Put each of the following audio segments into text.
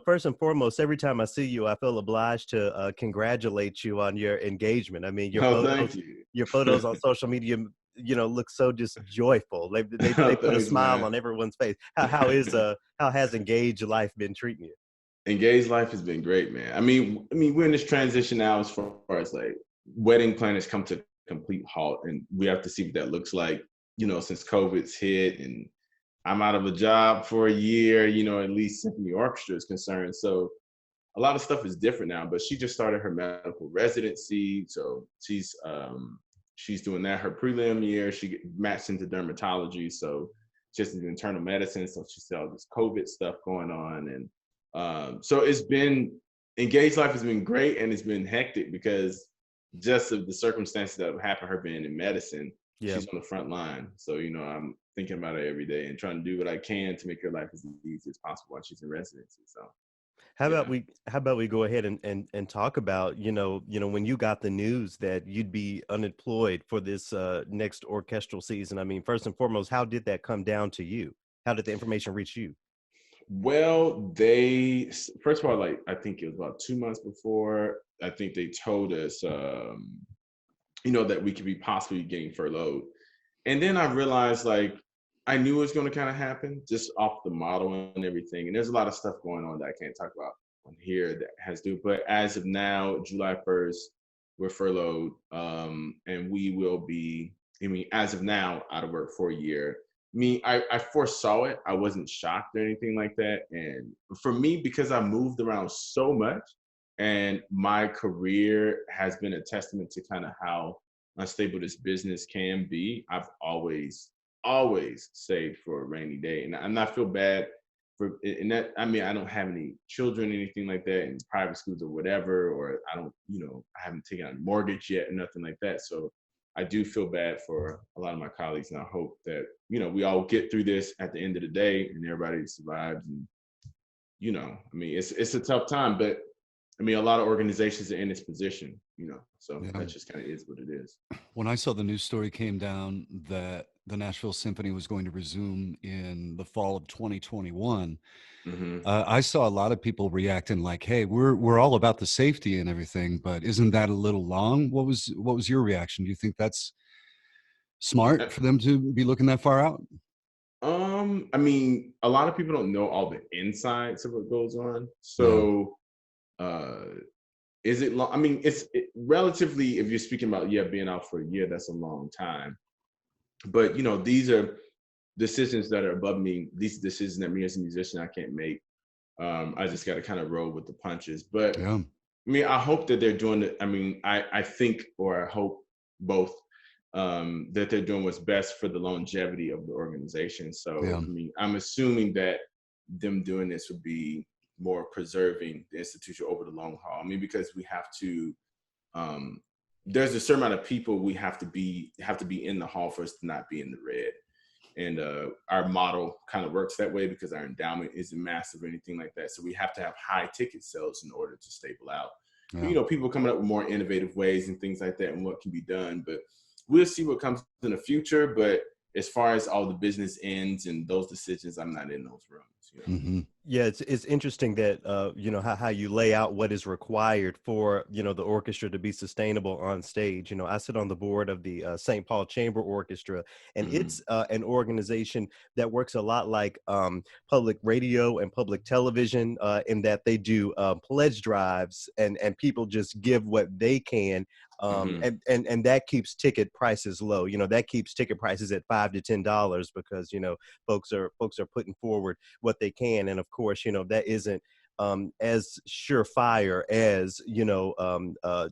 First and foremost, every time I see you, I feel obliged to congratulate you on your engagement. I mean, Oh, thank you. your photos on social media, look so just joyful. They Oh, put a thanks, smile man. on everyone's face. How has engaged life been treating you? Engaged life has been great, man. I mean, we're in this transition now as far as like wedding planners come to complete halt, and we have to see what that looks like. Since COVID's hit, and I'm out of a job for a year. At least symphony orchestra is concerned. So a lot of stuff is different now. But she just started her medical residency, so she's doing that. Her prelim year, she matched into dermatology, so just in internal medicine. So she saw all this COVID stuff going on, and so it's been engaged life has been great, and it's been hectic because just of the circumstances that have happened, her being in medicine, Yeah. she's on the front line. So, I'm thinking about her every day and trying to do what I can to make her life as easy as possible while she's in residency. So, yeah. How about we go ahead and talk about, when you got the news that you'd be unemployed for this next orchestral season. I mean, first and foremost, how did that come down to you? How did the information reach you? Well, first of all, like, I think it was about 2 months before, I think they told us, that we could be possibly getting furloughed. And then I realized, like, I knew it was going to kind of happen just off the model and everything. And there's a lot of stuff going on that I can't talk about on here that has to do. But as of now, July 1st, we're furloughed, and we will be. As of now, out of work for a year. I foresaw it. I wasn't shocked or anything like that. And for me, because I moved around so much, and my career has been a testament to kind of how unstable this business can be. I've always saved for a rainy day, and I feel bad for in that. I don't have any children, anything like that, in private schools or whatever, or I don't, I haven't taken out a mortgage yet, or nothing like that. So I do feel bad for a lot of my colleagues, and I hope that we all get through this at the end of the day, and everybody survives. And it's a tough time, but a lot of organizations are in this position, so Yeah. that just kind of is what it is. When I saw the news story came down that the Nashville Symphony was going to resume in the fall of 2021, I saw a lot of people reacting like, "Hey, we're all about the safety and everything, but isn't that a little long?" What was your reaction? Do you think that's smart for them to be looking that far out? A lot of people don't know all the insides of what goes on. So, is it long? It's relatively, if you're speaking about, being out for a year, that's a long time. But, these are decisions that are above me. These decisions that me as a musician, I can't make. I just got to kind of roll with the punches. But I hope that they're doing it. I think, or I hope both, that they're doing what's best for the longevity of the organization. So, I'm assuming that them doing this would be more preserving the institution over the long haul. Because we have to, there's a certain amount of people we have to be in the hall for us to not be in the red. And our model kind of works that way because our endowment isn't massive or anything like that. So we have to have high ticket sales in order to stable out. People coming up with more innovative ways and things like that and what can be done. But we'll see what comes in the future. But as far as all the business ends and those decisions, I'm not in those rooms. Yeah, it's interesting that how you lay out what is required for the orchestra to be sustainable on stage. I sit on the board of the St. Paul Chamber Orchestra, and it's an organization that works a lot like public radio and public television, in that they do pledge drives, and people just give what they can. And that keeps ticket prices low. That keeps ticket prices at $5 to $10 because folks are putting forward what they can, and of course that isn't as surefire as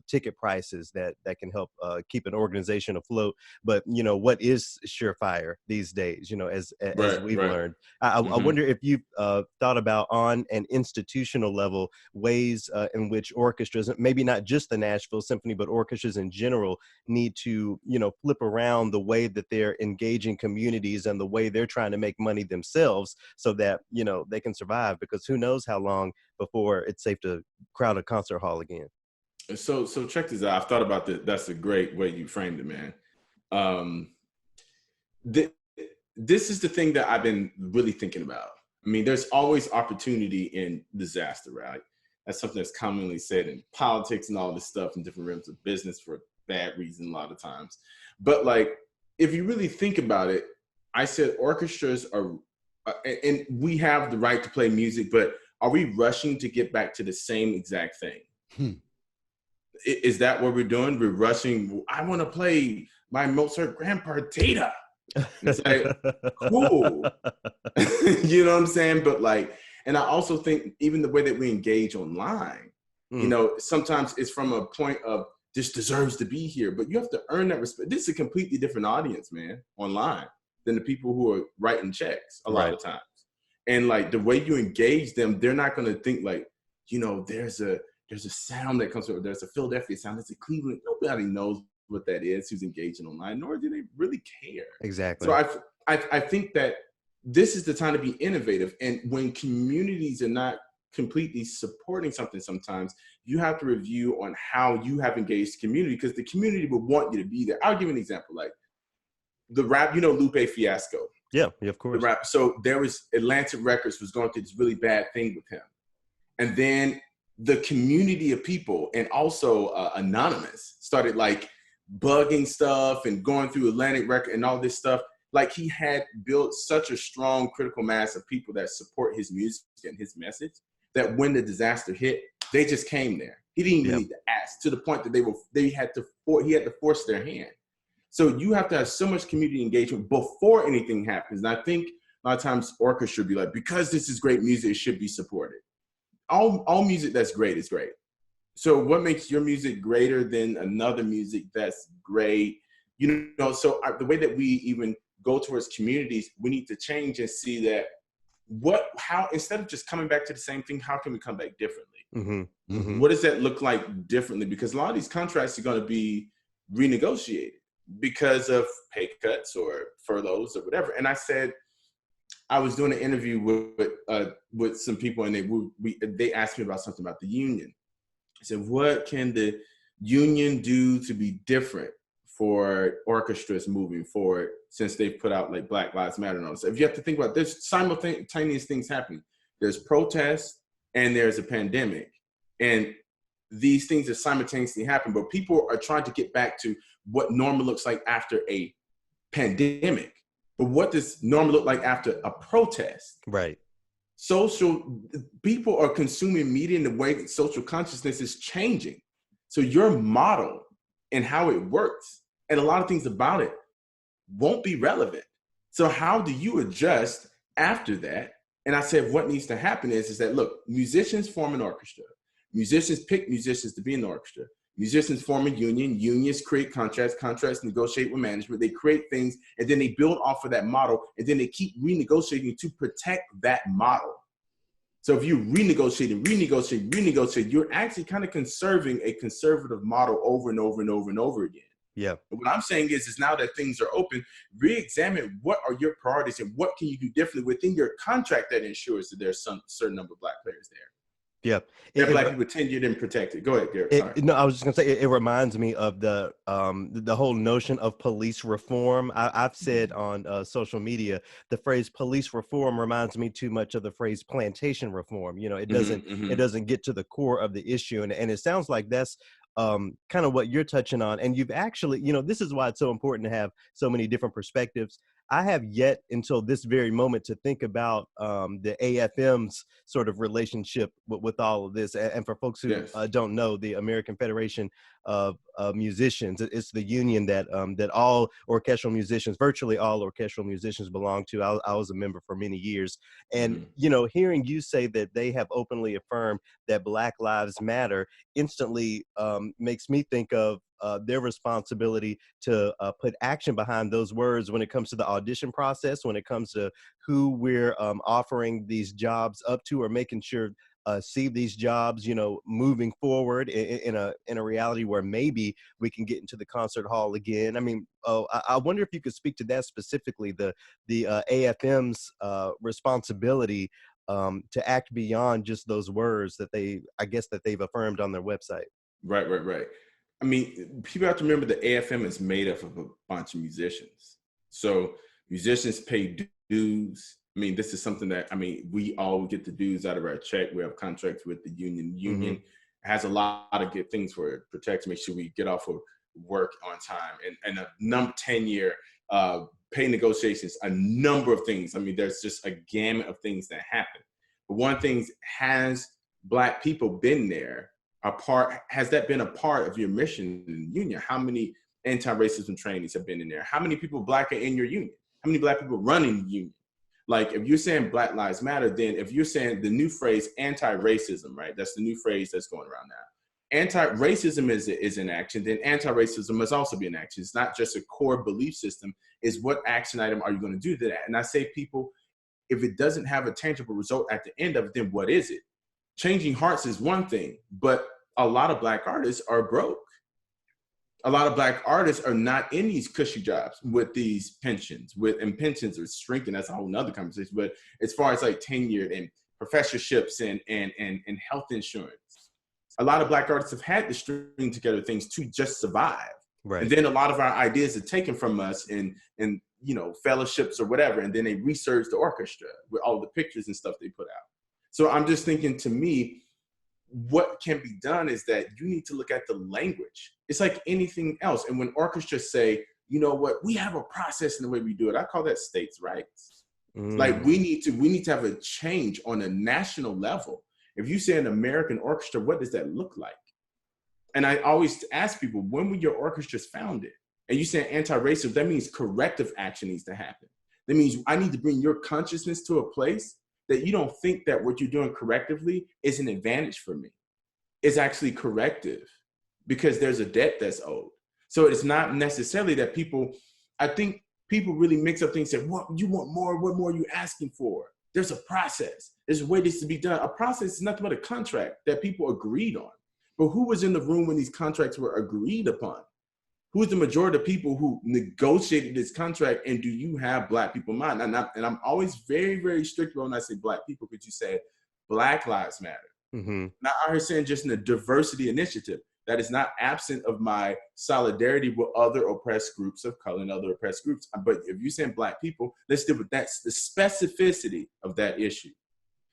ticket prices that can help keep an organization afloat. But what is surefire these days, as we've learned. I wonder if you've thought about, on an institutional level, ways in which orchestras, maybe not just the Nashville Symphony, but orchestras in general, need to flip around the way that they're engaging communities and the way they're trying to make money themselves, so that they can survive, because who knows how long before it's safe to crowd a concert hall again. So check this out. I've thought about that. That's a great way you framed it, man. This is the thing that I've been really thinking about. I mean, there's always opportunity in disaster, right? That's something that's commonly said in politics and all this stuff in different realms of business for bad reason a lot of times. But like, if you really think about it, I said orchestras are, and we have the right to play music, but are we rushing to get back to the same exact thing? Is that what we're doing? We're rushing. I want to play my Mozart Grand Partita. It's like, cool. You know what I'm saying? But like, and I also think even the way that we engage online, you know, sometimes it's from a point of this deserves to be here, but you have to earn that respect. This is a completely different audience, man, online than the people who are writing checks a lot of times. And like the way you engage them, they're not going to think like, you know, there's a sound that comes from, there's a Philadelphia sound, there's a Cleveland. Nobody knows what that is who's engaging online, nor do they really care. Exactly. So I think that this is the time to be innovative. And when communities are not completely supporting something, sometimes you have to review on how you have engaged the community, because the community will want you to be there. I'll give you an example, like the rap, you know, Lupe Fiasco. Yeah, of course. The rap. So there was Atlantic Records was going through this really bad thing with him. And then the community of people and also Anonymous started like bugging stuff and going through Atlantic Record and all this stuff. Like he had built such a strong critical mass of people that support his music and his message that when the disaster hit, they just came there. He didn't even need to ask, to the point that he had to force their hand. So you have to have so much community engagement before anything happens. And I think a lot of times orchestra be like, because this is great music, it should be supported. All music that's great is great. So what makes your music greater than another music that's great? You know, so the way that we even go towards communities, we need to change and see that how instead of just coming back to the same thing, how can we come back differently? What does that look like differently? Because a lot of these contracts are going to be renegotiated because of pay cuts or furloughs or whatever. And I said, I was doing an interview with some people, and they asked me about something about the union. I said, what can the union do to be different for orchestras moving forward, since they've put out like Black Lives Matter and all this? If you have to think about, there's simultaneous things happening. There's protests and there's a pandemic, and these things are simultaneously happening, but people are trying to get back to what normal looks like after a pandemic. But what does normal look like after a protest? Right. People are consuming media in the way that social consciousness is changing. So your model and how it works and a lot of things about it won't be relevant. So how do you adjust after that? And I said, what needs to happen is that, look, musicians form an orchestra. Musicians pick musicians to be in the orchestra. Musicians form a union. Unions create contracts. Contracts negotiate with management. They create things, and then they build off of that model, and then they keep renegotiating to protect that model. So if you renegotiate, you're actually kind of conserving a conservative model over and over and over and over again. Yeah. And what I'm saying is now that things are open, re-examine what are your priorities and what can you do differently within your contract that ensures that there's some certain number of Black players there. Yeah. Black people tenured and protected. Go ahead, Garrett. Sorry. No, I was just gonna say it reminds me of the whole notion of police reform. I've said on social media, the phrase police reform reminds me too much of the phrase plantation reform. You know, it doesn't get to the core of the issue, and it sounds like that's kind of what you're touching on. And you've actually, you know, this is why it's so important to have so many different perspectives. I have yet until this very moment to think about the AFM's sort of relationship with all of this. And for folks who don't know, the American Federation of Musicians, it's the union that all orchestral musicians, virtually all orchestral musicians, belong to. I was a member for many years. And, you know, hearing you say that they have openly affirmed that Black Lives Matter instantly makes me think of their responsibility to put action behind those words when it comes to the audition process, when it comes to who we're offering these jobs up to, or making sure see these jobs, you know, moving forward in a reality where maybe we can get into the concert hall again. I mean, I wonder if you could speak to that specifically, the AFM's responsibility to act beyond just those words that they've affirmed on their website. Right. I mean, people have to remember the AFM is made up of a bunch of musicians. So musicians pay dues, I mean, this is something that, I mean, we all get the dues out of our check. We have contracts with the union. The union has a lot of good things for it, protect, make sure we get off of work on time, and a 10-year pay negotiations, a number of things. I mean, there's just a gamut of things that happen. But one thing, has Black people been there? Has that been a part of your mission in the union? How many anti-racism trainings have been in there? How many people Black are in your union? How many Black people running the union? Like, if you're saying Black Lives Matter, then if you're saying the new phrase anti-racism, right? That's the new phrase that's going around now. Anti-racism is in action, then anti-racism must also be in action. It's not just a core belief system. It's what action item are you going to do to that? And I say, people, if it doesn't have a tangible result at the end of it, then what is it? Changing hearts is one thing, but a lot of Black artists are broke. A lot of Black artists are not in these cushy jobs with these pensions, and pensions are shrinking. That's a whole nother conversation. But as far as like tenured and professorships and health insurance, a lot of Black artists have had to string together things to just survive. Right. And then a lot of our ideas are taken from us in fellowships or whatever, and then they research the orchestra with all the pictures and stuff they put out. So I'm just thinking, to me, what can be done is that you need to look at the language. It's like anything else. And when orchestras say, you know what, we have a process in the way we do it, I call that states' rights. Like, we need to have a change on a national level. If you say an American orchestra, what does that look like? And I always ask people, when were your orchestras founded? And you say anti-racist, that means corrective action needs to happen. That means I need to bring your consciousness to a place that you don't think that what you're doing correctively is an advantage for me. It's actually corrective, because there's a debt that's owed. So it's not necessarily that I think people really mix up things and say, what, you want more? What more are you asking for? There's a process. There's a way this to be done. A process is nothing but a contract that people agreed on. But who was in the room when these contracts were agreed upon? Who's the majority of people who negotiated this contract, and do you have Black people in mind? And I'm always very, very strict when I say Black people, because you said Black Lives Matter. Now, I heard saying just in a diversity initiative, that is not absent of my solidarity with other oppressed groups of color and other oppressed groups. But if you're saying Black people, let's deal with that, the specificity of that issue.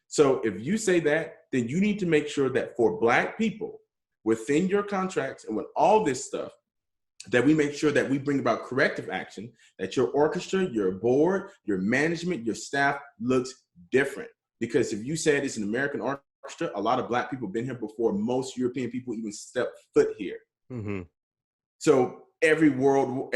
So if you say that, then you need to make sure that for Black people within your contracts and with all this stuff, that we make sure that we bring about corrective action, that your orchestra, your board, your management, your staff looks different. Because if you said it's an American orchestra, a lot of Black people have been here before most European people even step foot here. So every war,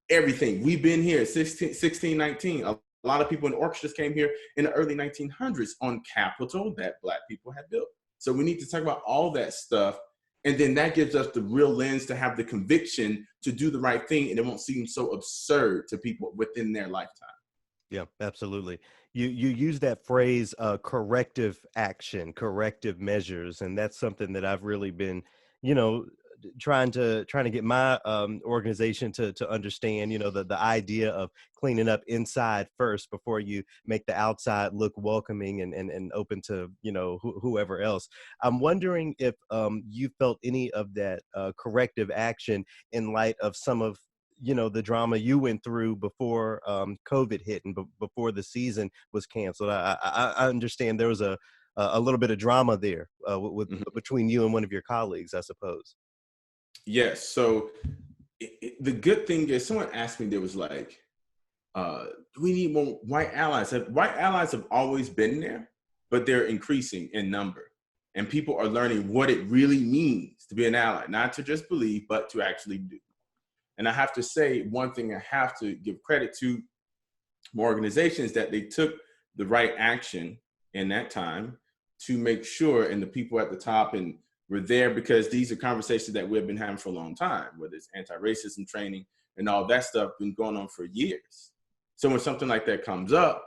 everything, we've been here, 1619. A lot of people in orchestras came here in the early 1900s on capital that Black people had built. So we need to talk about all that stuff. And then that gives us the real lens to have the conviction to do the right thing, and it won't seem so absurd to people within their lifetime. Yeah, absolutely. You use that phrase, corrective action, corrective measures, and that's something that I've really been, trying to get my organization to understand, the idea of cleaning up inside first before you make the outside look welcoming and open to, whoever else. I'm wondering if you felt any of that corrective action in light of some of the drama you went through before COVID hit and before the season was canceled. I understand there was a little bit of drama there between you and one of your colleagues, I suppose. Yes. So the good thing is, someone asked me, there was like, we need more white allies. White allies have always been there, but they're increasing in number. And people are learning what it really means to be an ally, not to just believe, but to actually do. And I have to say, one thing I have to give credit to more organizations, that they took the right action in that time to make sure, and the people at the top and were there, because these are conversations that we've been having for a long time, whether it's anti-racism training and all that stuff been going on for years. So when something like that comes up,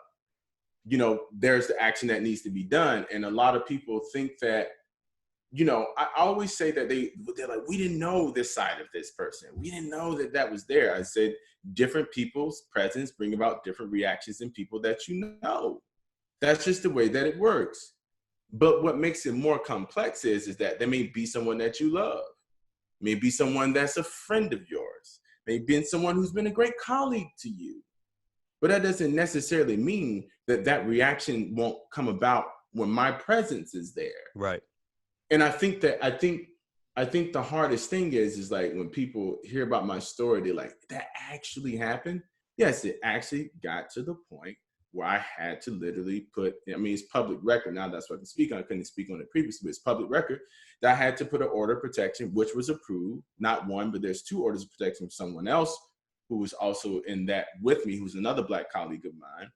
there's the action that needs to be done. And a lot of people think that, I always say that they're like, we didn't know this side of this person. We didn't know that was there. I said, different people's presence bring about different reactions in people that you know. That's just the way that it works. But what makes it more complex is that there may be someone that you love, maybe someone that's a friend of yours, maybe someone who's been a great colleague to you. but that doesn't necessarily mean that that reaction won't come about when my presence is there. Right. And I think the hardest thing is like when people hear about my story, they're like, that actually happened? Yes, it actually got to the point where I had to literally put, I mean, it's public record now, that's what I can speak on. I couldn't speak on it previously, but it's public record that I had to put an order of protection, which was approved, not one, but there's 2 orders of protection from someone else who was also in that with me, who's another Black colleague of mine.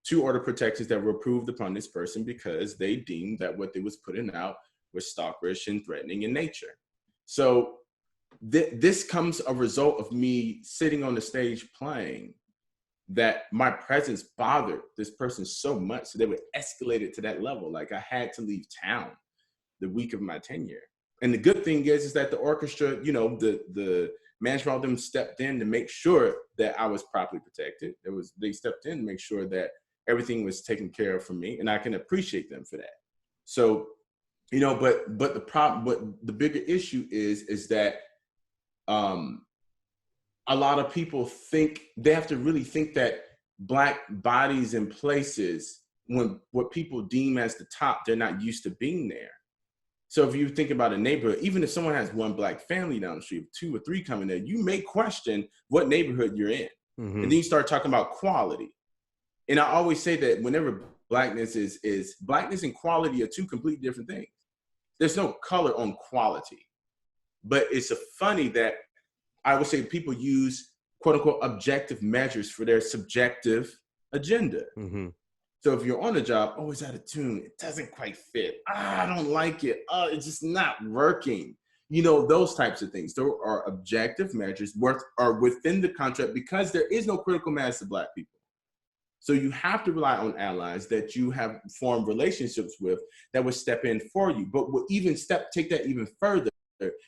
2 order protections that were approved upon this person because they deemed that what they was putting out was stalkerish and threatening in nature. So this comes a result of me sitting on the stage playing, that my presence bothered this person so much so they would escalate it to that level. Like I had to leave town the week of my tenure. And the good thing is that the orchestra, you know, the management of them stepped in to make sure that I was properly protected. They stepped in to make sure that everything was taken care of for me, and I can appreciate them for that. So, you know, but the bigger issue is that a lot of people think they have to really think that Black bodies and places, when what people deem as the top, they're not used to being there. So if you think about a neighborhood, even if someone has 1 Black family down the street, 2 or 3 coming there, you may question what neighborhood you're in. Mm-hmm. And then you start talking about quality. And I always say that whenever Blackness is Blackness and quality are 2 completely different things. There's no color on quality. But it's funny that I would say people use quote unquote objective measures for their subjective agenda. Mm-hmm. So if you're on a job, oh, it's out of tune, it doesn't quite fit, I don't like it, it's just not working. You know, those types of things. There are objective measures are within the contract because there is no critical mass of Black people. So you have to rely on allies that you have formed relationships with that would step in for you. But what take that even further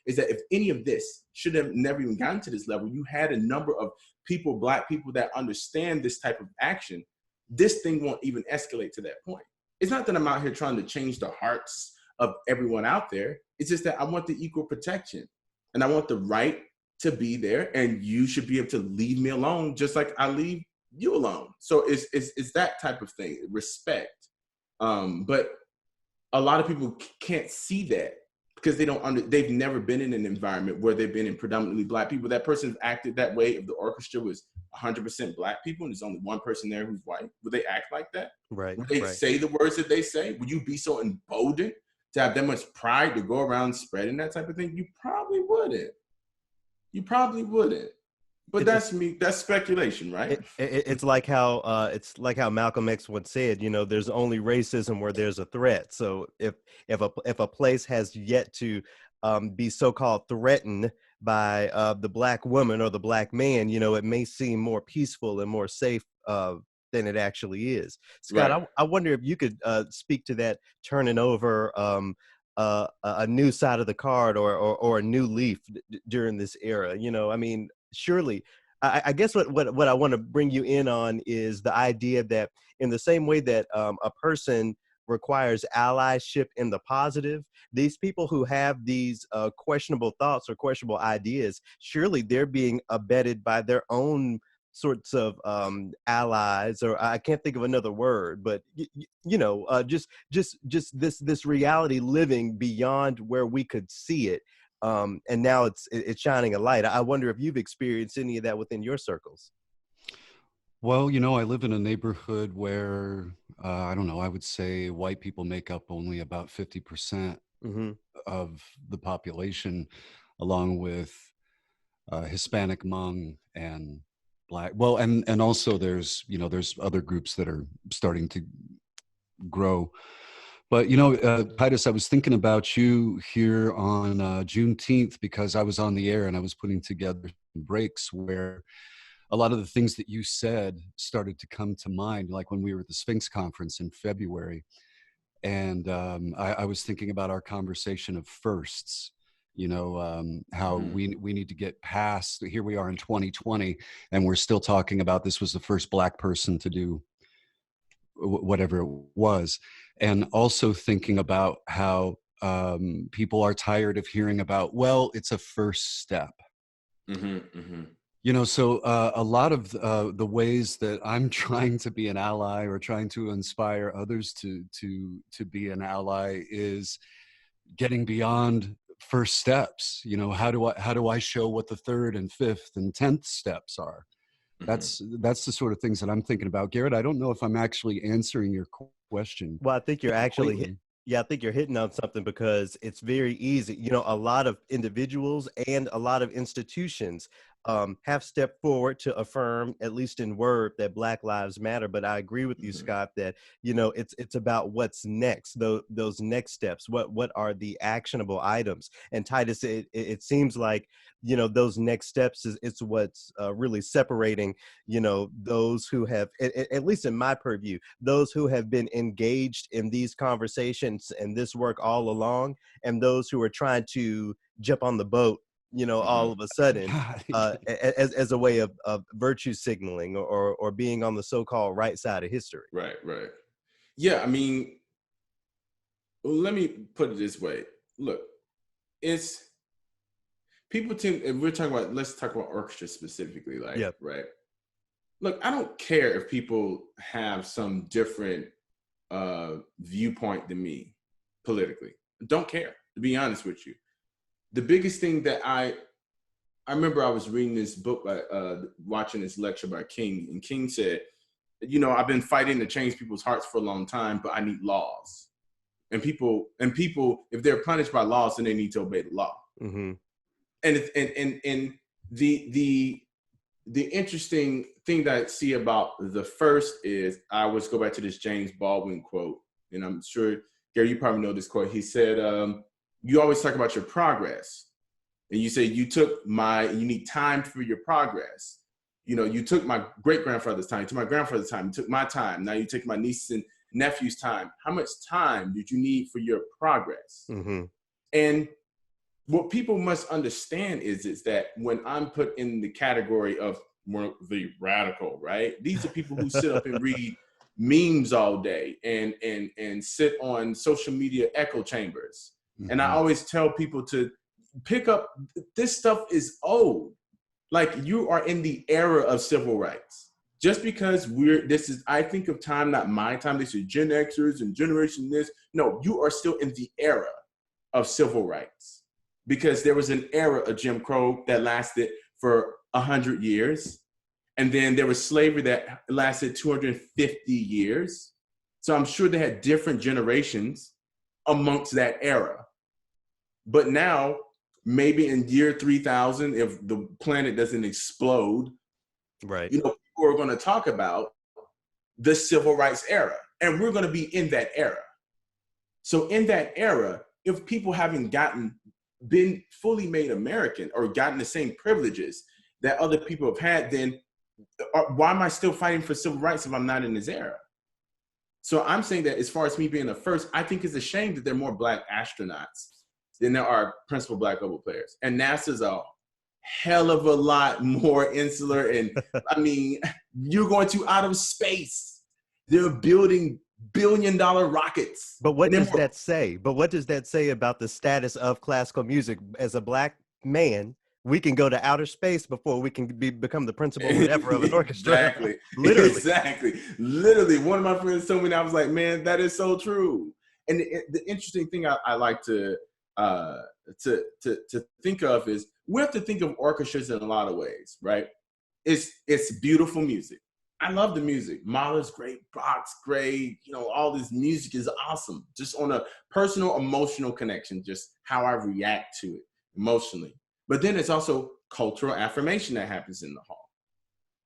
is that if any of this should have never even gotten to this level, you had a number of people, Black people, that understand this type of action, this thing won't even escalate to that point. It's not that I'm out here trying to change the hearts of everyone out there. It's just that I want the equal protection and I want the right to be there, and you should be able to leave me alone just like I leave you alone. So it's that type of thing, respect. But a lot of people can't see that because they've never been in an environment where they've been in predominantly Black people. That person acted that way if the orchestra was 100% Black people and there's only 1 person there who's white. Would they act like that? Right. Would they say the words that they say? Would you be so emboldened to have that much pride to go around spreading that type of thing? You probably wouldn't. But that's speculation, right? It's like how Malcolm X once said, you know, there's only racism where there's a threat. So if a place has yet to be so-called threatened by the Black woman or the Black man, you know, it may seem more peaceful and more safe than it actually is. Scott, right. I wonder if you could speak to that turning over a new side of the card or a new leaf during this era. You know, I mean, surely, I guess what I want to bring you in on is the idea that in the same way that a person requires allyship in the positive, these people who have these questionable thoughts or questionable ideas, surely they're being abetted by their own sorts of allies, or I can't think of another word, but you know, just this reality living beyond where we could see it. And now it's shining a light. I wonder if you've experienced any of that within your circles. Well, you know, I live in a neighborhood where, I don't know, I would say white people make up only about 50% of the population, along with Hispanic, Hmong, and Black. Well, and also there's other groups that are starting to grow. But, you know, Titus, I was thinking about you here on Juneteenth because I was on the air and I was putting together breaks where a lot of the things that you said started to come to mind, like when we were at the Sphinx conference in February. And I was thinking about our conversation of firsts, you know, how we need to get past, here we are in 2020, and we're still talking about this was the first Black person to do whatever it was. And also thinking about how people are tired of hearing about, well, it's a first step. You know, so a lot of the ways that I'm trying to be an ally or trying to inspire others to be an ally is getting beyond first steps. You know, how do I show what the third and fifth and 10th steps are? That's the sort of things that I'm thinking about. Garrett, I don't know if I'm actually answering your question Well, I think you're actually completely. yeah, I think you're hitting on something because it's very easy. You know, a lot of individuals and a lot of institutions have stepped forward to affirm, at least in word, that Black Lives Matter. But I agree with you, Scott, that you know it's about what's next. Those next steps. What are the actionable items? And Titus, it seems like you know those next steps is it's what's really separating you know those who have at least in my purview, those who have been engaged in these conversations and this work all along, and those who are trying to jump on the boat you know all of a sudden as a way of virtue signaling or being on the so-called right side of history. Right, right. Yeah, I mean, let me put it this way. Look, it's people tend, and we're talking about, let's talk about orchestra specifically, like, Yep. right? Look, I don't care if people have some different viewpoint than me politically. Don't care, to be honest with you. The biggest thing that I remember I was reading this book by, watching this lecture by King, and King said, you know, I've been fighting to change people's hearts for a long time, but I need laws. And people, if they're punished by laws, then they need to obey the law. Mm-hmm. And the interesting thing that I see about the first is, I always go back to this James Baldwin quote, and I'm sure, Gary, you probably know this quote. He said, you always talk about your progress. And you say, you need time for your progress. You know, you took my great-grandfather's time, you took my grandfather's time, you took my time. Now you take my nieces and nephews' time. How much time did you need for your progress? Mm-hmm. And what people must understand is that when I'm put in the category of more the radical, right? These are people who sit up and read memes all day and sit on social media echo chambers. Mm-hmm. And I always tell people to pick up, this stuff is old. Like, you are in the era of civil rights. Just because I think of time, not my time. They say Gen Xers and generation this. No, you are still in the era of civil rights, because there was an era of Jim Crow that lasted for 100 years. And then there was slavery that lasted 250 years. So I'm sure they had different generations amongst that era. But now, maybe in year 3000, if the planet doesn't explode, right, you know, people are going to talk about the civil rights era, and we're going to be in that era. So in that era, if people haven't been fully made American or gotten the same privileges that other people have had, then why am I still fighting for civil rights if I'm not in this era? So I'm saying that, as far as me being the first, I think it's a shame that there are more Black astronauts than there are principal Black oboe players. And NASA's a hell of a lot more insular. And I mean, you're going to outer space. They're building billion-dollar rockets. But what does that say? But what does that say about the status of classical music? As a Black man, we can go to outer space before we can become the principal whatever of an orchestra. Exactly. Literally. Exactly. Literally. One of my friends told me, and I was like, man, that is so true. And the interesting thing I like to think of is, we have to think of orchestras in a lot of ways, right? It's beautiful music. I love the music. Mahler's great, Bach's great. You know, all this music is awesome. Just on a personal, emotional connection, just how I react to it emotionally. But then it's also cultural affirmation that happens in the hall.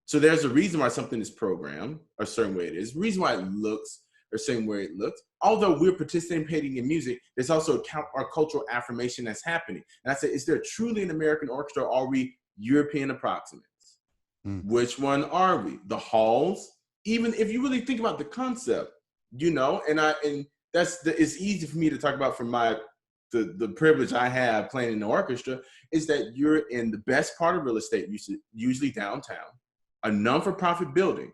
So there's a reason why something is programmed a certain way it is, reason why it looks the same way it looks. Although we're participating in music, there's also a cultural affirmation that's happening. And I said, is there truly an American orchestra, or are we European approximates? Which one are we? The halls? Even if you really think about the concept, you know, it's easy for me to talk about from the privilege I have playing in the orchestra, is that you're in the best part of real estate, usually downtown, a non-for-profit building.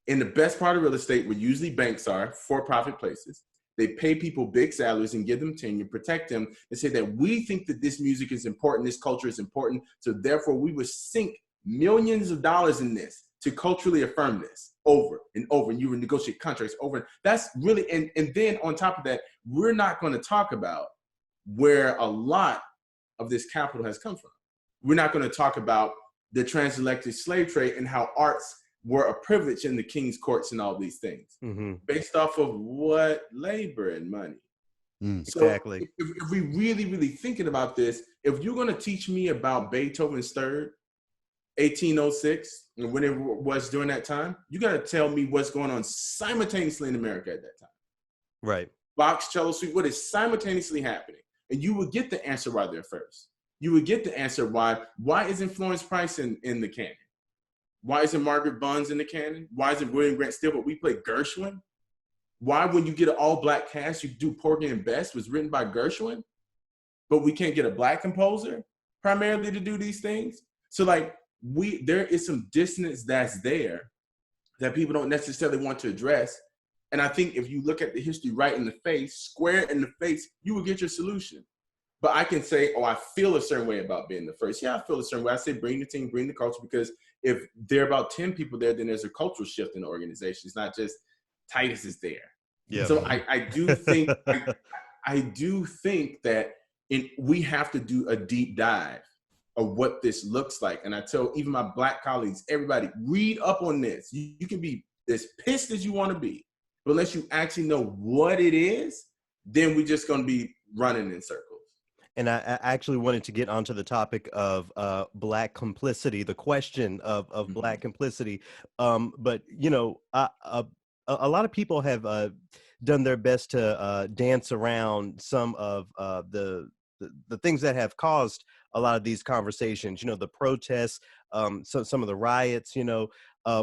In the best part of real estate, where usually banks are, for-profit places. They pay people big salaries and give them tenure, protect them, and say that we think that this music is important, this culture is important, so therefore we would sink millions of dollars in this to culturally affirm this over and over, and you would negotiate contracts over. That's really, and then on top of that, we're not going to talk about where a lot of this capital has come from. We're not going to talk about the transatlantic slave trade and how arts were a privilege in the king's courts and all these things, based off of what? Labor and money. So exactly. If we really thinking about this, if you're going to teach me about Beethoven's Third, 1806, and when it was during that time, you got to tell me what's going on simultaneously in America at that time. Right. Bach's Cello Suite, what is simultaneously happening? And you would get the answer right there first. You would get the answer why isn't Florence Price in the canon? Why isn't Margaret Buns in the canon? Why isn't William Grant Still, but we play Gershwin? Why, when you get an all-black cast, you do Porgy and Bess was written by Gershwin, but we can't get a black composer primarily to do these things? So like, there is some dissonance that's there that people don't necessarily want to address. And I think if you look at the history right in the face, square in the face, you will get your solution. But I can say, oh, I feel a certain way about being the first. Yeah, I feel a certain way. I say bring the team, bring the culture, because if there are about 10 people there, then there's a cultural shift in the organization. It's not just Titus is there. Yeah. So I do think I do think that we have to do a deep dive of what this looks like. And I tell even my black colleagues, everybody, read up on this. You can be as pissed as you want to be, but unless you actually know what it is, then we're just going to be running in circles. And I actually wanted to get onto the topic of Black complicity, the question of Black complicity. But, you know, a lot of people have done their best to dance around some of the things that have caused a lot of these conversations, you know, the protests, some of the riots, you know.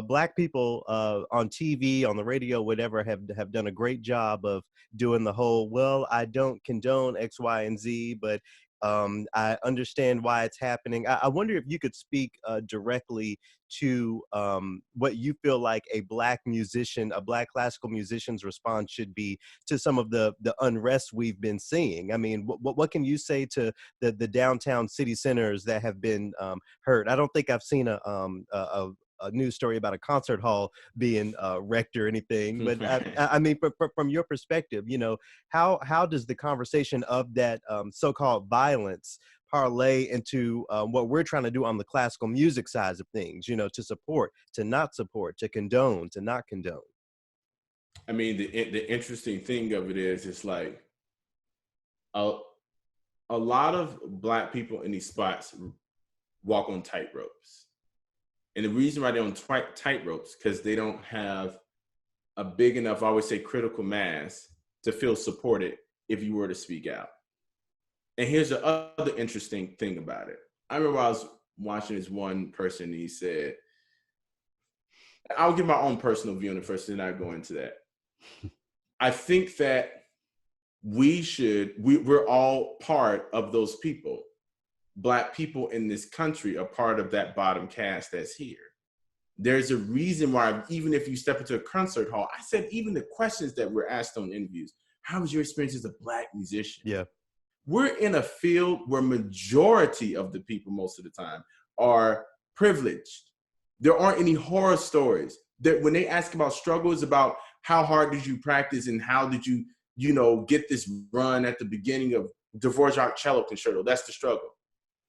Black people on TV, on the radio, whatever, have done a great job of doing the whole, well, I don't condone X, Y, and Z, but I understand why it's happening. I wonder if you could speak directly to what you feel like a Black musician, a Black classical musician's response should be to some of the unrest we've been seeing. I mean, what can you say to the downtown city centers that have been hurt? I don't think I've seen a news story about a concert hall being wrecked or anything, but I mean, from your perspective, you know, how does the conversation of that so-called violence parlay into what we're trying to do on the classical music side of things, you know, to support, to not support, to condone, to not condone? I mean, the interesting thing of it is, it's like a lot of Black people in these spots walk on tightropes. And the reason why they're on tightropes, because they don't have a big enough, I always say, critical mass to feel supported if you were to speak out. And here's the other interesting thing about it. I remember I was watching this one person, and he said, I'll give my own personal view on it first, and then I'll go into that. I think that we're all part of those people. Black people in this country are part of that bottom caste that's here. There's a reason why, even if you step into a concert hall, I said, even the questions that we're asked on interviews, how was your experience as a Black musician? Yeah. We're in a field where majority of the people most of the time are privileged. There aren't any horror stories. That when they ask about struggles, about how hard did you practice and how did you, get this run at the beginning of Dvorak Cello Concerto, that's the struggle.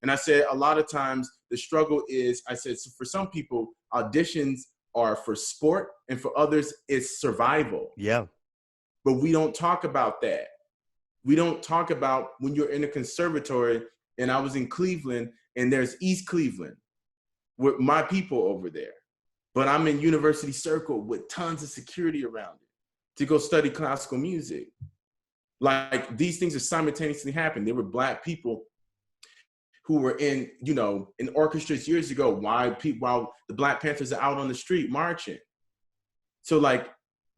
And I said, a lot of times the struggle is, I said, so for some people, auditions are for sport, and for others, it's survival. Yeah. But we don't talk about that. We don't talk about when you're in a conservatory, and I was in Cleveland, and there's East Cleveland with my people over there. But I'm in University Circle with tons of security around it to go study classical music. Like, these things are simultaneously happening. There were Black people who were in orchestras years ago, while the Black Panthers are out on the street marching. So like,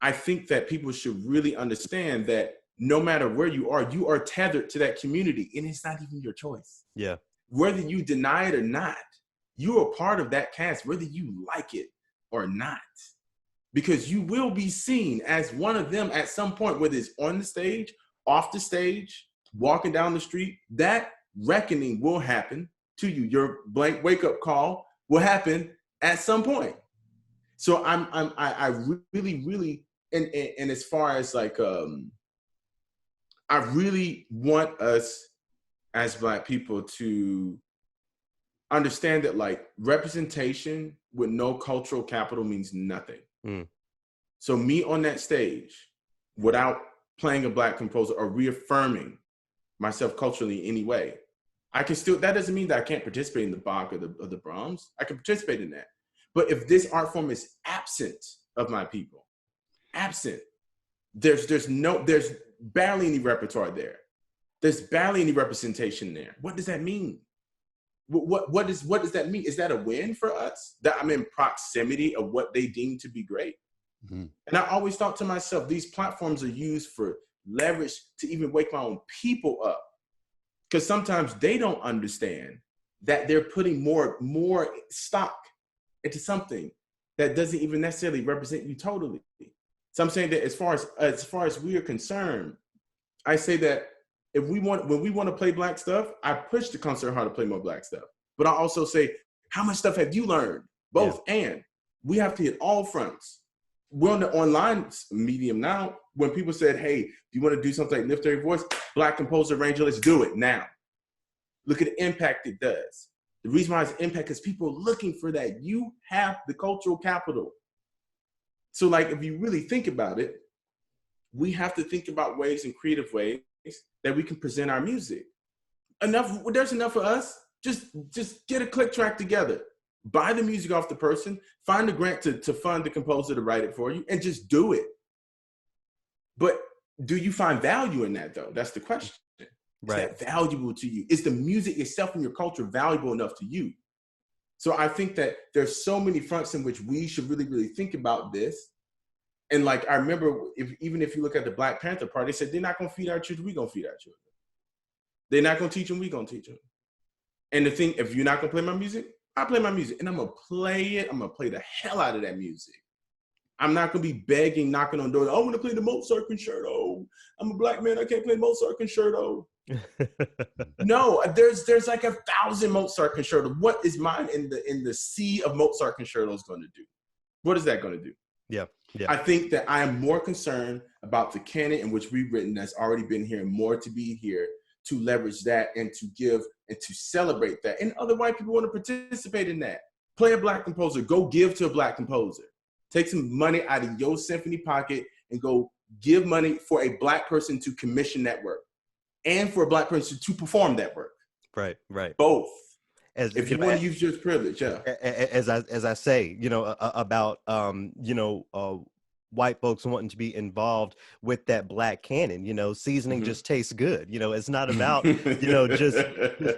I think that people should really understand that no matter where you are tethered to that community, and it's not even your choice. Yeah. Whether you deny it or not, you are part of that cast, whether you like it or not, because you will be seen as one of them at some point, whether it's on the stage, off the stage, walking down the street. That reckoning will happen to you. Your blank wake-up call will happen at some point. So I really, and as far as like, I really want us as Black people to understand that like representation with no cultural capital means nothing. So me on that stage without playing a Black composer or reaffirming myself culturally in any way, I can still, that doesn't mean that I can't participate in the Bach or the Brahms. I can participate in that. But if this art form is absent of my people, absent, there's barely any repertoire there. There's barely any representation there. What does that mean? What does that mean? Is that a win for us? That I'm in proximity of what they deem to be great? And I always thought to myself, these platforms are used for leverage to even wake my own people up. Because sometimes they don't understand that they're putting more stock into something that doesn't even necessarily represent you totally. So I'm saying that as far as we are concerned, I say that when we want to play Black stuff, I push the concert hall to play more Black stuff. But I also say, how much stuff have you learned? Both. Yeah. And we have to hit all fronts. We're on the online medium now. When people said, hey, do you want to do something like Lift Every Voice? Black composer, arranger, let's do it now. Look at the impact it does. The reason why it's impact is people are looking for that. You have the cultural capital. So like, if you really think about it, we have to think about ways and creative ways that we can present our music. There's enough for us. Just get a click track together. Buy the music off the person, find a grant to fund the composer to write it for you, and just do it. But do you find value in that though? That's the question. Right. Is that valuable to you? Is the music itself and your culture valuable enough to you? So I think that there's so many fronts in which we should really, really think about this. And like, I remember, even if you look at the Black Panther Party, they said, they're not gonna feed our children, we're gonna feed our children. They're not gonna teach them, we're gonna teach them. And the thing, if you're not gonna play my music, I play my music, and I'm gonna play it. I'm gonna play the hell out of that music. I'm not gonna be begging, knocking on doors. I want to play the Mozart concerto. I'm a Black man, I can't play Mozart concerto. No, there's like 1,000 Mozart concertos. What is mine in the sea of Mozart concertos going to do? What is that going to do? Yeah. I think that I am more concerned about the canon in which we've written that's already been here, and more to be here, to leverage that and to give and to celebrate that. And other white people want to participate in that. Play a Black composer, go give to a Black composer. Take some money out of your symphony pocket and go give money for a Black person to commission that work and for a Black person to perform that work. Right. Both. If you want to use your privilege, yeah. As I say, about white folks wanting to be involved with that Black canon, seasoning just tastes good. It's not about, just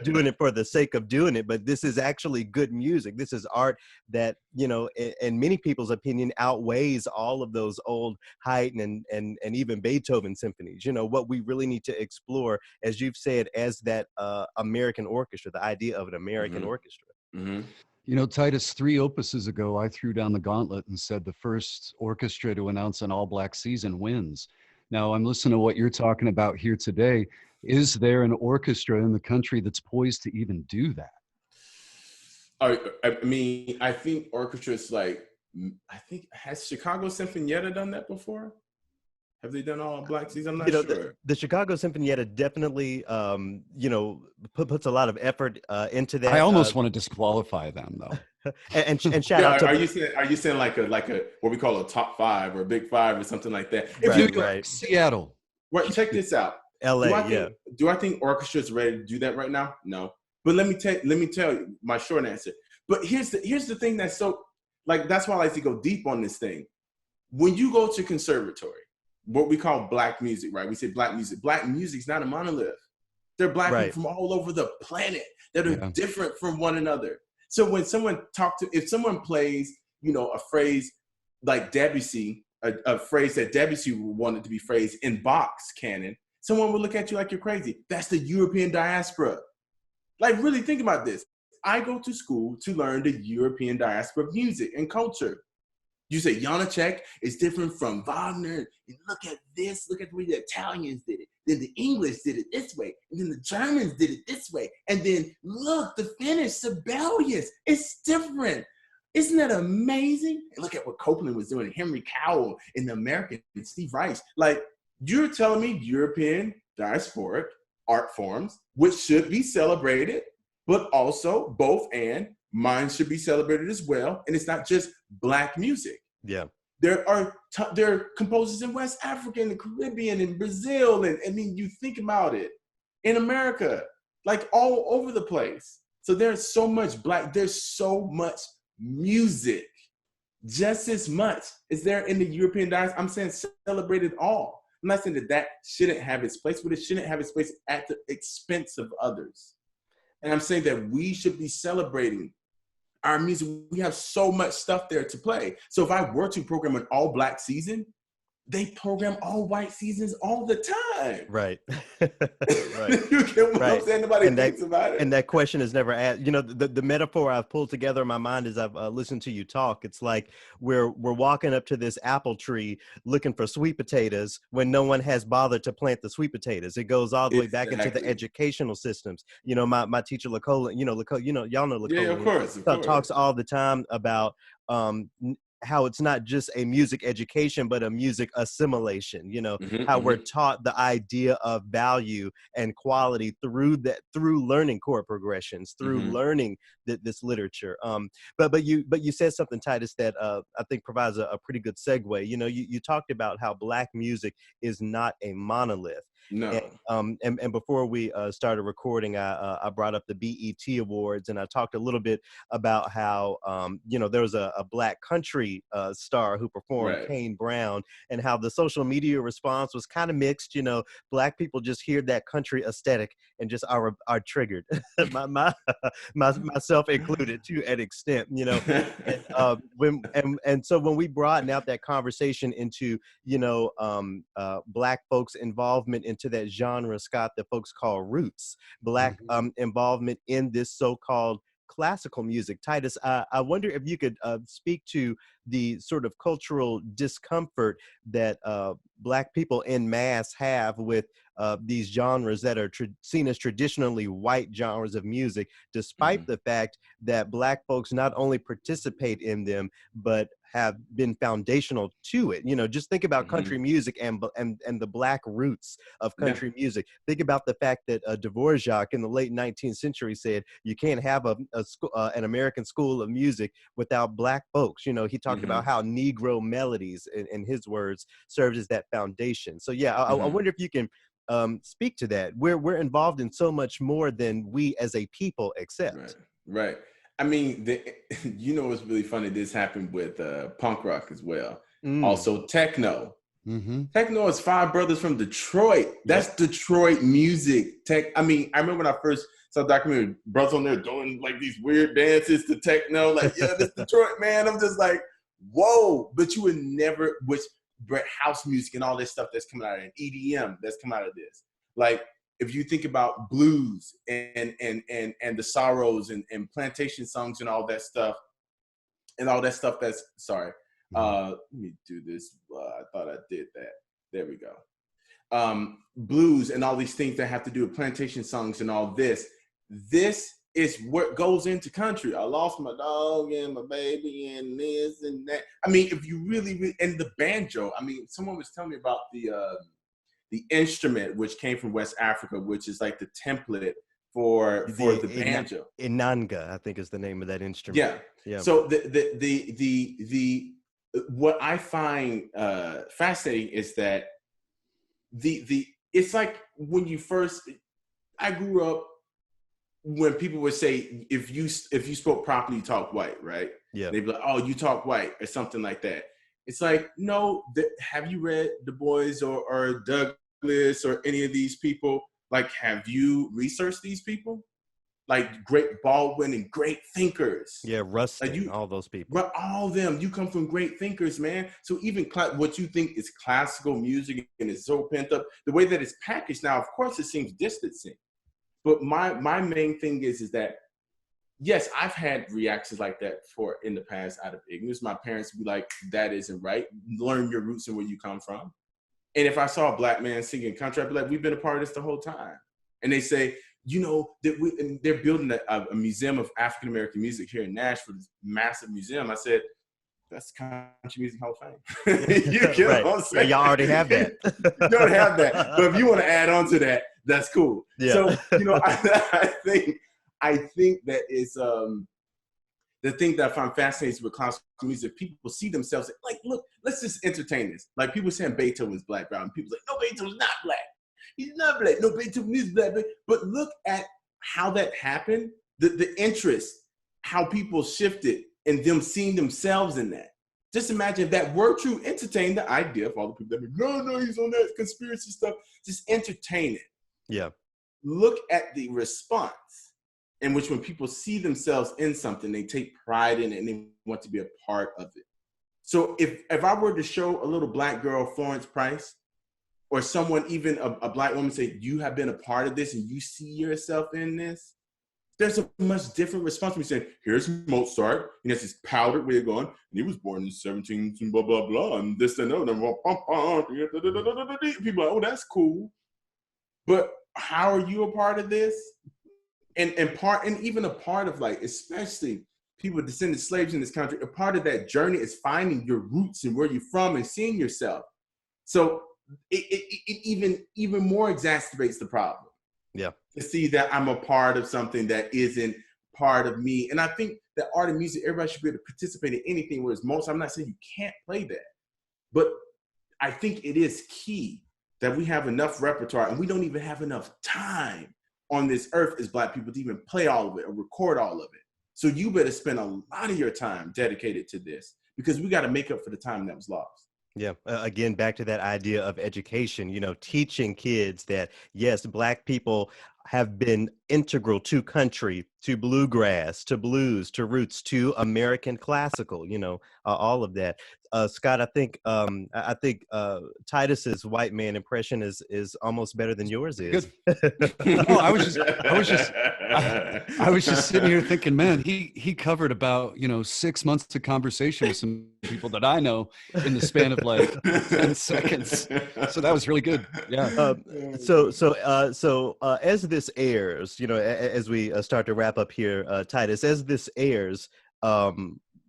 doing it for the sake of doing it, but this is actually good music. This is art that, in many people's opinion, outweighs all of those old Haydn and even Beethoven symphonies. What we really need to explore, as you've said, as that American orchestra, the idea of an American orchestra. Titus, 3 opuses ago, I threw down the gauntlet and said the first orchestra to announce an all-Black season wins. Now, I'm listening to what you're talking about here today. Is there an orchestra in the country that's poised to even do that? I think orchestras has Chicago Sinfonietta done that before? Have they done all Black season? I'm not sure. The Chicago Sinfonietta definitely, puts a lot of effort into that. I almost want to disqualify them, though. and shout out to. Are you saying like a what we call a top 5 or a big 5 or something like that? Right. Seattle. Right. Check this out. LA. Do I think orchestra's ready to do that right now? No. But let me tell you my short answer. But here's the thing that's so that's why I like to go deep on this thing. When you go to conservatory, what we call Black music, right? We say Black music. Black music's not a monolith. They're Black people from all over the planet that are different from one another. So when someone if someone plays, a phrase like Debussy, a phrase that Debussy wanted to be phrased in Bach's canon, someone will look at you like you're crazy. That's the European diaspora. Really think about this. I go to school to learn the European diaspora of music and culture. You say Janacek is different from Wagner. And look at this. Look at the way the Italians did it. then the English did it this way, and then the Germans did it this way, and then look, the Finnish, Sibelius, it's different. Isn't that amazing? And look at what Copeland was doing, Henry Cowell, and the American, and Steve Reich. Like, you're telling me European diasporic art forms, which should be celebrated, but also both and mine should be celebrated as well. And it's not just Black music. Yeah. There are composers in West Africa and the Caribbean and Brazil. And I mean, you think about it, in America, like all over the place. So there's so much Black, there's so much music, just as much as there in the European diaspora. I'm saying celebrate it all. I'm not saying that that shouldn't have its place, but it shouldn't have its place at the expense of others. And I'm saying that we should be celebrating our music. We have so much stuff there to play. So if I were to program an all Black season, they program all white seasons all the time. Right. Right. You get what I'm saying? Nobody thinks about it. And that question is never asked. You know, the metaphor I've pulled together in my mind as I've listened to you talk, it's like we're walking up to this apple tree looking for sweet potatoes when no one has bothered to plant the sweet potatoes. It goes all the way back into the educational systems. You know, my teacher, Lacola, y'all know Lacola. Yeah, of course. Talks all the time about how it's not just a music education, but a music assimilation, how we're taught the idea of value and quality through learning chord progressions, through learning this literature. But you said something, Titus, that I think provides a pretty good segue. You talked about how Black music is not a monolith. No. And before we started recording, I brought up the BET Awards, and I talked a little bit about how there was a Black country star who performed, Right. Kane Brown, and how the social media response was kind of mixed. Black people just hear that country aesthetic and just are triggered, myself included to an extent. And so when we broaden out that conversation into Black folks' involvement into that genre, Scott, that folks call roots, Black involvement in this so-called classical music. Titus, I wonder if you could speak to the sort of cultural discomfort that Black people en masse have with these genres that are seen as traditionally white genres of music, despite the fact that Black folks not only participate in them, but have been foundational to it. Just think about country music and the Black roots of country music. Think about the fact that Dvorak in the late 19th century said you can't have an American school of music without Black folks. He talked about how Negro melodies, in his words, served as that foundation. So yeah, I wonder if you can speak to that. We're involved in so much more than we as a people accept. Right. I mean, it's really funny. This happened with punk rock as well. Also, techno. Techno is 5 brothers from Detroit. That's Detroit music. I mean, I remember when I first saw a documentary, brothers on there doing like these weird dances to techno. Like, yeah, this Detroit, man. I'm just like, whoa. But you would never, house music and all this stuff that's coming out of it, and EDM that's come out of this. Like, if you think about blues and the sorrows and plantation songs and all that stuff, that's, sorry. Let me do this. I thought I did that. There we go. Blues and all these things that have to do with plantation songs and all this. This is what goes into country. I lost my dog and my baby and this and that. I mean, if you really, and the banjo, I mean, someone was telling me about the instrument, which came from West Africa, which is like the template for the banjo. Inanga, I think is the name of that instrument. Yeah. So what I find fascinating is that it's like when you first, I grew up when people would say, if you spoke properly, you talk white, right? Yeah. They'd be like, oh, you talk white or something like that. It's like, no, have you read Du Bois or Douglas or any of these people? Like, have you researched these people? Like great Baldwin and great thinkers. Yeah, Rustin, like all those people. But all of them, you come from great thinkers, man. So even what you think is classical music and it's so pent up, the way that it's packaged now, of course, it seems distancing. But my main thing is that, yes, I've had reactions like that before in the past out of ignorance. My parents would be like, that isn't right. Learn your roots and where you come from. And if I saw a black man singing country, I'd be like, we've been a part of this the whole time. And they say, you know, that they're building a museum of African-American music here in Nashville, this massive museum. I said, that's Country Music Hall of Fame. You get right. what I'm saying? Yeah, y'all already have that. You don't have that. But if you want to add on to that, that's cool. Yeah. So, you know, I think that is the thing that I find fascinating with classical music. People see themselves like, look, let's just entertain this. Like people saying Beethoven's black, right? And people say, no, Beethoven's not black. He's not black. No, Beethoven is black. But look at how that happened. The interest, how people shifted, and them seeing themselves in that. Just imagine if that were true, entertain the idea of all the people that be, no, he's on that conspiracy stuff. Just entertain it. Yeah. Look at the response in which when people see themselves in something, they take pride in it and they want to be a part of it. So if I were to show a little black girl Florence Price, or someone, even a black woman, say, you have been a part of this and you see yourself in this, there's a much different response from me saying, here's Mozart, and has this powdered way of going, and he was born in the 17th and blah, blah, blah, and this and that, and people are like, oh, that's cool. But how are you a part of this? And even a part of, like, especially people descended slaves in this country, a part of that journey is finding your roots and where you're from and seeing yourself. So it even more exacerbates the problem. Yeah. To see that I'm a part of something that isn't part of me. And I think that art and music, everybody should be able to participate in anything, whereas most, I'm not saying you can't play that, but I think it is key that we have enough repertoire, and we don't even have enough time on this earth as Black people to even play all of it or record all of it. So you better spend a lot of your time dedicated to this, because we got to make up for the time that was lost. Yeah. Again, back to that idea of education, you know, teaching kids that, yes, Black people have been integral to country, to bluegrass, to blues, to roots, to American classical, you know, all of that. Scott, I think Titus's white man impression is almost better than yours is. No, I was just sitting here thinking, man, he covered about 6 months of conversation with some people that I know in the span of like 10 seconds. So that was really good. Yeah. So as this airs, you know, as we start to wrap up here, Titus, as this airs,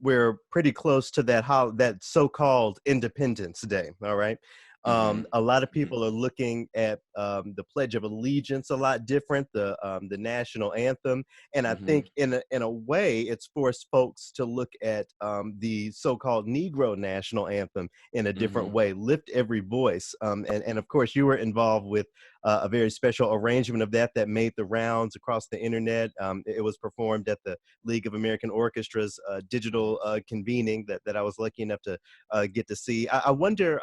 we're pretty close to that so-called Independence Day. All right. A lot of people are looking at the Pledge of Allegiance a lot different, the national anthem, and I think in a way it's forced folks to look at the so-called Negro national anthem in a different way. Lift every voice, and of course you were involved with a very special arrangement of that made the rounds across the internet. It was performed at the League of American Orchestras digital convening that I was lucky enough to get to see. I wonder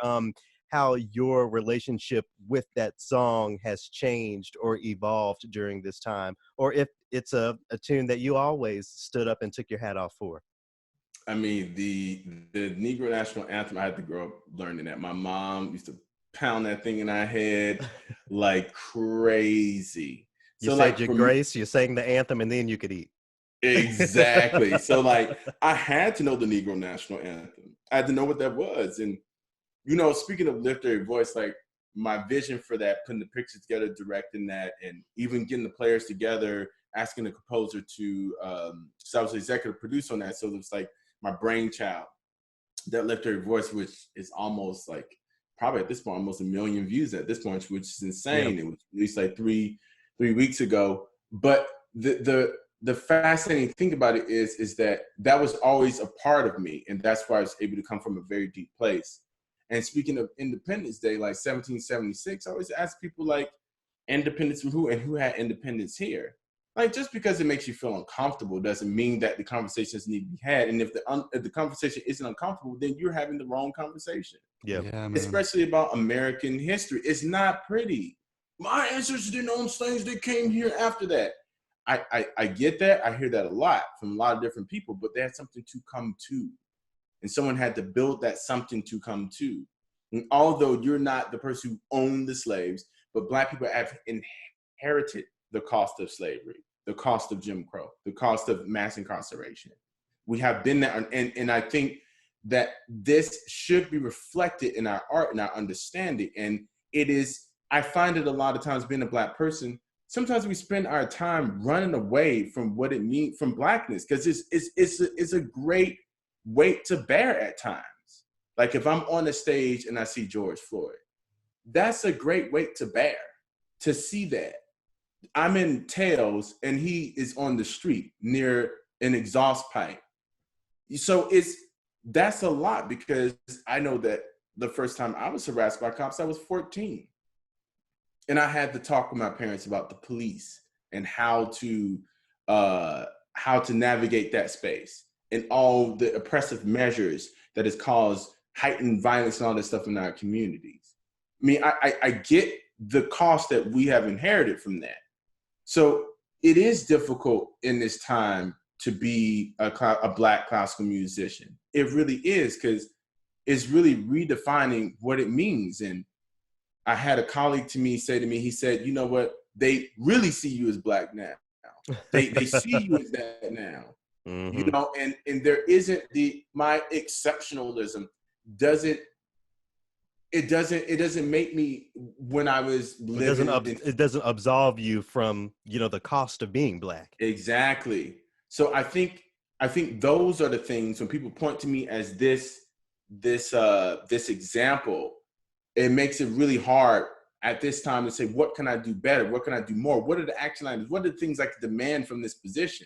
how your relationship with that song has changed or evolved during this time, or if it's a tune that you always stood up and took your hat off for. I mean, the Negro National Anthem, I had to grow up learning that. My mom used to pound that thing in our head like crazy. You so said like your grace, you sang the anthem, and then you could eat. Exactly. So like I had to know the Negro National Anthem. I had to know what that was. And you know, speaking of lift every voice, like my vision for that, putting the pictures together, directing that, and even getting the players together, asking the composer to, so I was the executive producer on that. So it was like my brainchild, that lift every voice, which is almost like, probably at this point, almost 1 million views at this point, which is insane. Yeah. It was released like three weeks ago. But the fascinating thing about it is that was always a part of me. And that's why I was able to come from a very deep place. And speaking of Independence Day, like 1776, I always ask people like, independence from who, and who had independence here? Like, just because it makes you feel uncomfortable doesn't mean that the conversations need to be had. And if the conversation isn't uncomfortable, then you're having the wrong conversation. Yeah, especially about American history. It's not pretty. My ancestors didn't own slaves. They came here after that. I get that. I hear that a lot from a lot of different people, but they had something to come to. And someone had to build that something to come to. And although you're not the person who owned the slaves, but Black people have inherited the cost of slavery, the cost of Jim Crow, the cost of mass incarceration. We have been there. And I think that this should be reflected in our art and our understanding. And it is, I find it a lot of times being a Black person, sometimes we spend our time running away from what it means, from Blackness, because it's a great weight to bear at times. Like if I'm on the stage and I see George Floyd, that's a great weight to bear, to see that. I'm in Tails and he is on the street near an exhaust pipe. So that's a lot, because I know that the first time I was harassed by cops, I was 14. And I had to talk with my parents about the police and how to navigate that space and all the oppressive measures that has caused heightened violence and all this stuff in our communities. I mean, I get the cost that we have inherited from that. So it is difficult in this time to be a Black classical musician. It really is, because it's really redefining what it means. And I had a colleague say to me, he said, you know what, they really see you as Black now. They see you as that now. Mm-hmm. You know, and there isn't my exceptionalism doesn't make me, when I was living, it doesn't absolve you from, you know, the cost of being Black. Exactly. So I think those are the things, when people point to me as this example, it makes it really hard at this time to say, what can I do better? What can I do more? What are the action items? What are the things I can demand from this position?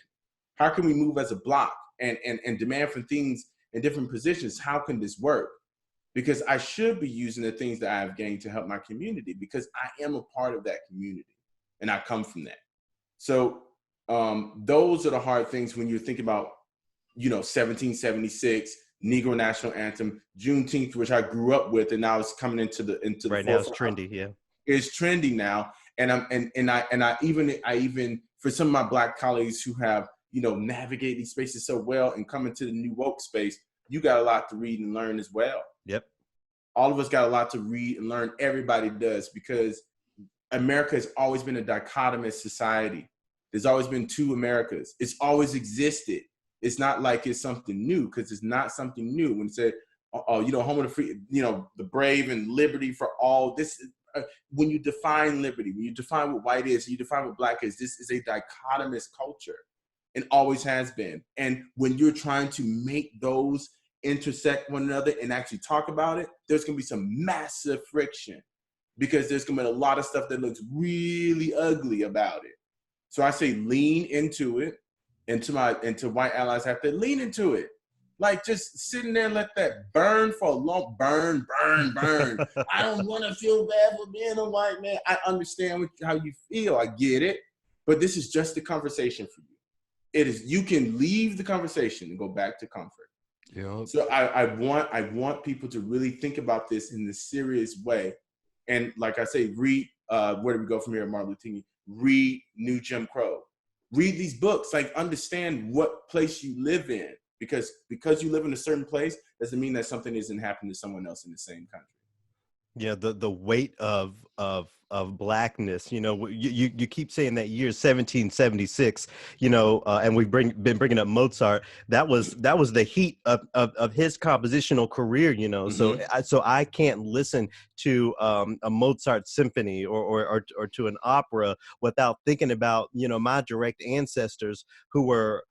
How can we move as a block and demand from things in different positions? How can this work? Because I should be using the things that I have gained to help my community, because I am a part of that community and I come from that. So those are the hard things when you're thinking about, you know, 1776, Negro National Anthem, Juneteenth, which I grew up with, and now it's coming into the right now it's trendy, yeah. It's trendy now, and I even for some of my Black colleagues who have, you know, navigate these spaces so well and come into the new woke space, you got a lot to read and learn as well. Yep. All of us got a lot to read and learn. Everybody does, because America has always been a dichotomous society. There's always been two Americas. It's always existed. It's not like it's something new, because it's not something new. When it said, you know, home of the free, you know, the brave and liberty for all. This, when you define liberty, when you define what white is, you define what Black is, this is a dichotomous culture, and always has been. And when you're trying to make those intersect one another and actually talk about it, there's going to be some massive friction, because there's going to be a lot of stuff that looks really ugly about it. So I say lean into it, and to white allies have to lean into it. Like, just sitting there and let that burn for a long, burn. I don't want to feel bad for being a white man. I understand how you feel. I get it. But this is just the conversation for you. It is, you can leave the conversation and go back to comfort. Yeah. So I want people to really think about this in this serious way. And like I say, read, where do we go from here, Martin Luther King? Read New Jim Crow. Read these books, like understand what place you live in, because you live in a certain place doesn't mean that something isn't happening to someone else in the same country. Yeah, the weight of Blackness, you know, you keep saying that year 1776, you know, and we've been bringing up Mozart. That was the heat of his compositional career, you know. Mm-hmm. So I can't listen to a Mozart symphony or to an opera without thinking about, you know, my direct ancestors who were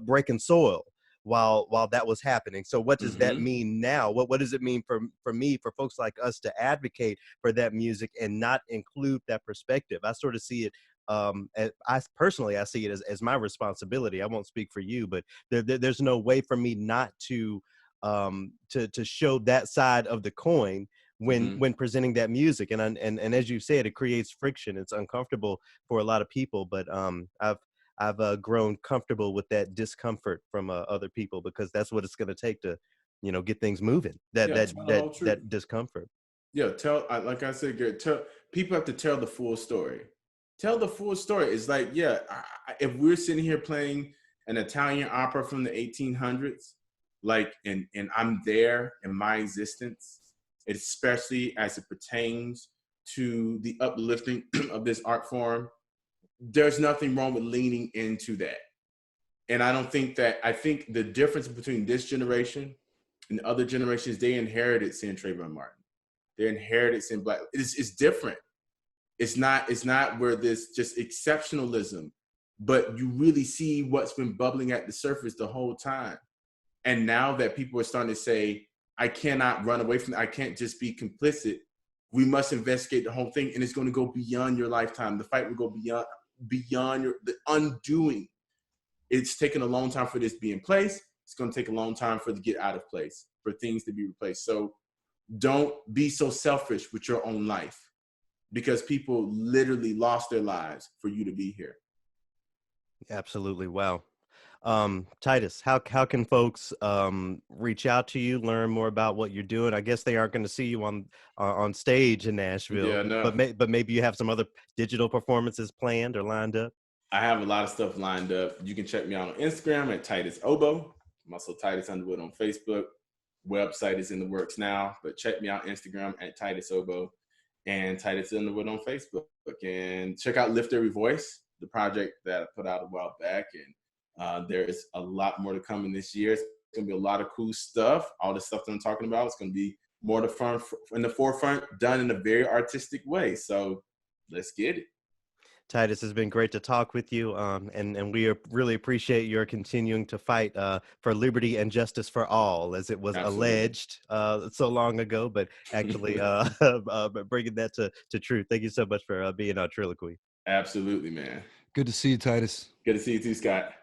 breaking soil while that was happening. So what does that mean now? What does it mean for me, for folks like us, to advocate for that music and not include that perspective? I sort of see it, I see it as my responsibility. I won't speak for you, but there's no way for me not to show that side of the coin when presenting that music. And as you said, it creates friction. It's uncomfortable for a lot of people, but I've grown comfortable with that discomfort from other people, because that's what it's going to take to, you know, get things moving. That discomfort. Yeah, like I said, Gary, people have to tell the full story. Tell the full story. It's like, yeah, if we're sitting here playing an Italian opera from the 1800s, like, and I'm there in my existence, especially as it pertains to the uplifting of this art form, there's nothing wrong with leaning into that. And I think the difference between this generation and other generations, they inherited seeing Trayvon Martin. They inherited seeing Black. It's different. It's not where there's just exceptionalism, but you really see what's been bubbling at the surface the whole time. And now that people are starting to say, I cannot run away from it, I can't just be complicit. We must investigate the whole thing, and it's going to go beyond your lifetime. The fight will go beyond the undoing. It's taken a long time for this to be in place. It's going to take a long time for it to get out of place, for things to be replaced. So don't be so selfish with your own life, because people literally lost their lives for you to be here. Absolutely. Wow. Titus, how can folks reach out to you, learn more about what you're doing? I guess they aren't going to see you on stage in Nashville, Yeah, no. but maybe you have some other digital performances planned or lined up. I have a lot of stuff lined up. You can check me out on Instagram at Titus Oboe. I'm also Titus Underwood on Facebook. Website is in the works now, but check me out Instagram at Titus Oboe and Titus Underwood on Facebook. And check out Lift Every Voice, the project that I put out a while back. And there is a lot more to come in this year. It's going to be a lot of cool stuff. All the stuff that I'm talking about, it's going to be more in the forefront, done in a very artistic way. So let's get it. Titus, has been great to talk with you, and we really appreciate your continuing to fight for liberty and justice for all, as it was alleged so long ago, but actually bringing that to truth. Thank you so much for being on TRILLOQUY. Absolutely, man. Good to see you, Titus. Good to see you too, Scott.